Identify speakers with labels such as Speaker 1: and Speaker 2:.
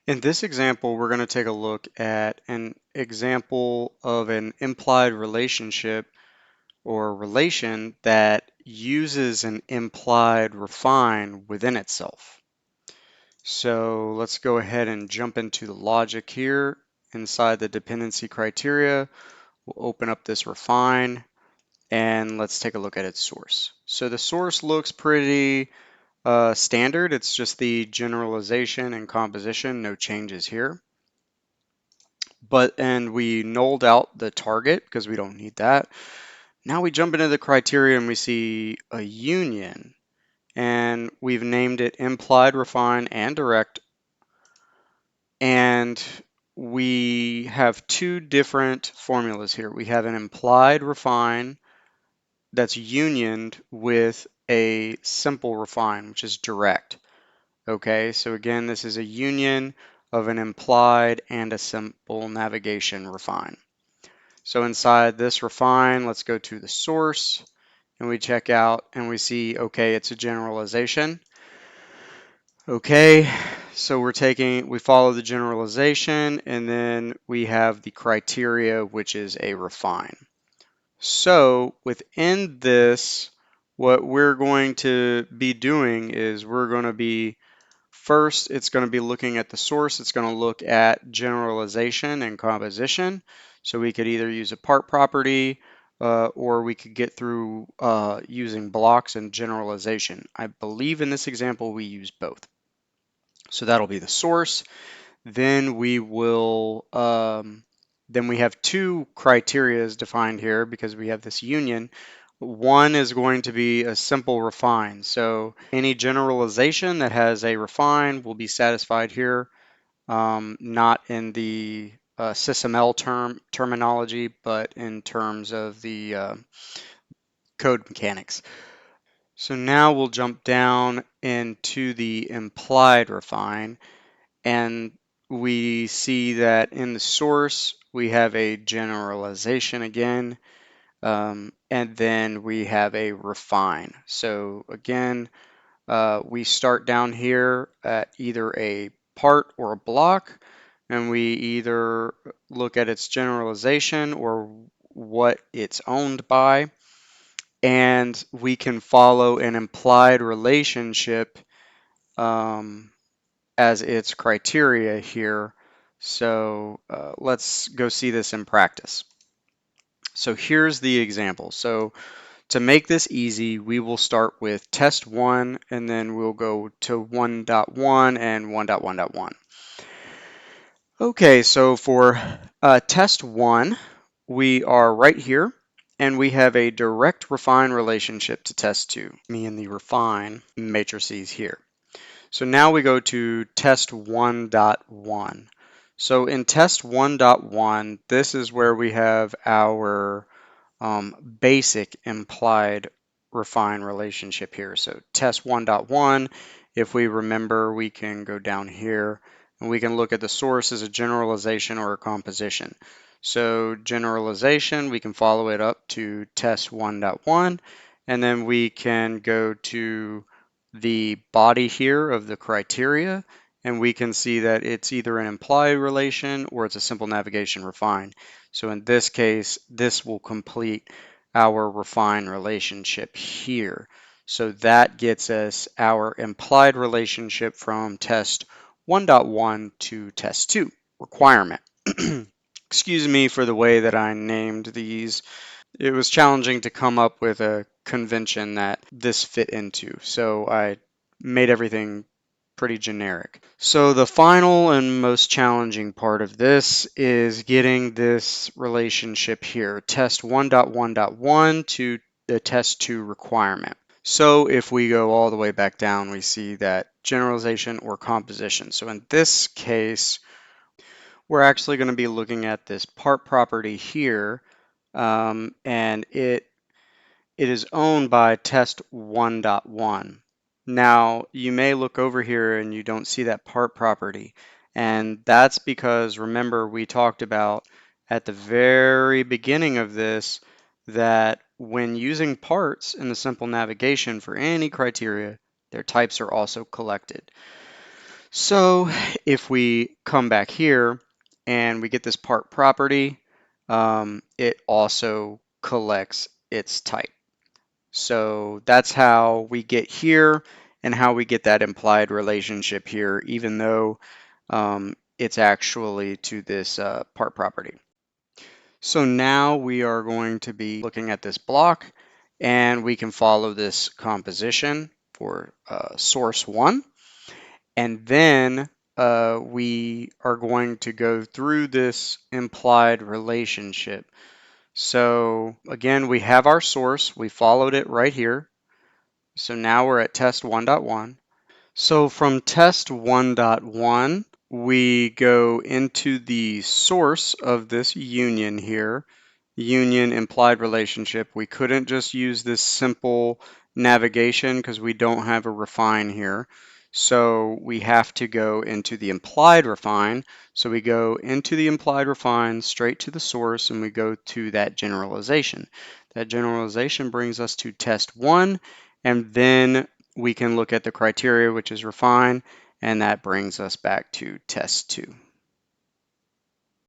Speaker 1: In this example, we're going to take a look at an example of an implied relationship or relation that uses an implied refine within itself. So let's go ahead and jump into the logic here. Inside the dependency criteria, we'll open up this refine and let's take a look at its source. So the source looks pretty standard. It's just the generalization and composition, no changes here. And we nulled out the target because we don't need that. Now we jump into the criteria and we see a union, and we've named it implied, refine, and direct. And we have two different formulas here. We have an implied refine that's unioned with a simple refine, which is direct. Okay, so again, this is a union of an implied and a simple navigation refine. So inside this refine, let's go to the source and we check out and we see, okay, it's a generalization. Okay, so we follow the generalization and then we have the criteria, which is a refine. So within this, what we're going to be doing is we're going to be first, it's going to be looking at the source. It's going to look at generalization and composition. So we could either use a part property or we could get through using blocks and generalization. I believe in this example we use both. So that'll be the source. Then then we have two criteria defined here because we have this union. One is going to be a simple refine. So any generalization that has a refine will be satisfied here, not in the SysML terminology, but in terms of the code mechanics. So now we'll jump down into the implied refine, and we see that in the source we have a generalization again. And then we have a refine. So again, we start down here at either a part or a block, and we either look at its generalization or what it's owned by, and we can follow an implied relationship as its criteria here. So let's go see this in practice. So here's the example. So to make this easy, we will start with test 1, and then we'll go to 1.1 and 1.1.1. Okay, so for test 1, we are right here, and we have a direct refine relationship to test 2, me and the refine matrices here. So now we go to test 1.1. So in test 1.1, this is where we have our basic implied refine relationship here. So test 1.1, if we remember, we can go down here and we can look at the source as a generalization or a composition. So generalization, we can follow it up to test 1.1, and then we can go to the body here of the criteria, and we can see that it's either an implied relation or it's a simple navigation refine. So in this case, this will complete our refine relationship here. So that gets us our implied relationship from test 1.1 to test 2 requirement. Excuse me for the way that I named these. It was challenging to come up with a convention that this fit into, so I made everything pretty generic. So the final and most challenging part of this is getting this relationship here, test 1.1.1 to the test 2 requirement. So if we go all the way back down, we see that generalization or composition. So in this case, we're actually going to be looking at this part property here, and it is owned by test 1.1. Now, you may look over here and you don't see that part property, and that's because, remember, we talked about at the very beginning of this that when using parts in the simple navigation for any criteria, their types are also collected. So if we come back here and we get this part property, it also collects its type. So that's how we get here and how we get that implied relationship here, even though it's actually to this part property. So now we are going to be looking at this block, and we can follow this composition for source 1. And then we are going to go through this implied relationship. So again, we have our source. We followed it right here. So now we're at test 1.1. So from test 1.1, we go into the source of this union here, union implied relationship. We couldn't just use this simple navigation because we don't have a refine here. So we have to go into the implied refine. So we go into the implied refine straight to the source, and we go to that generalization. That generalization brings us to test 1, and then we can look at the criteria, which is refine, and that brings us back to test 2.